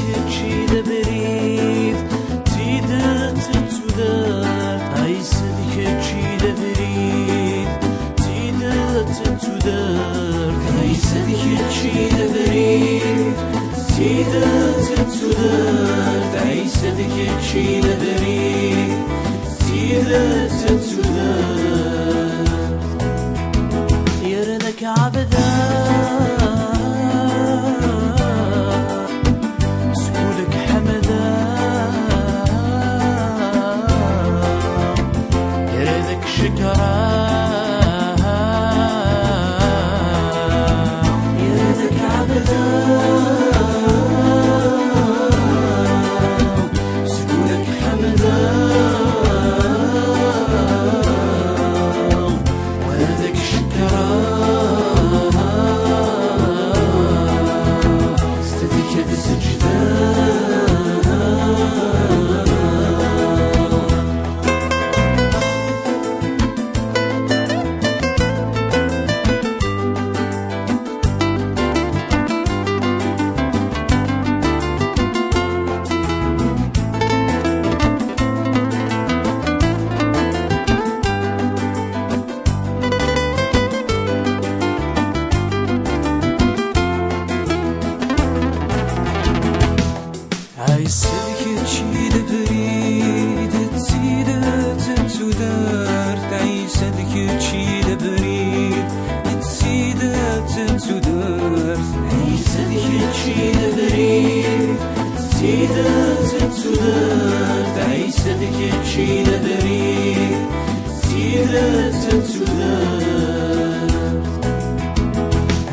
كتشي دبريد تيدت تودر عيسد كتشي دبريد تيدت تودر عيسد كتشي دبريد تيدت تودر عيسد كتشي دبريد تيدت تودر يردك عبدا عيسد كتشي دبريد تزيدت تودرت عيسد كتشي دبريد تزيدت تودرت عيسد كتشي دبريد تزيدت تودرت عيسد كتشي دبريد تزيدت تودرت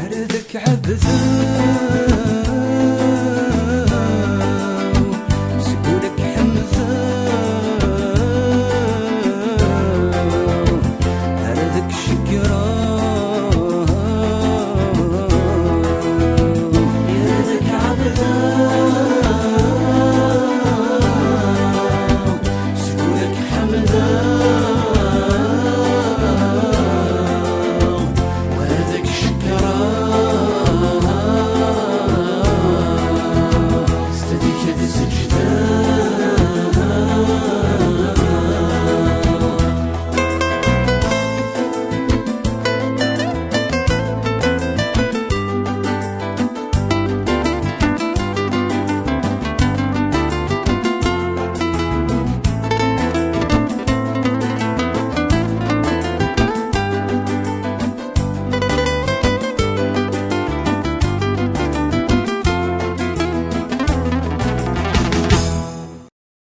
أردك عبث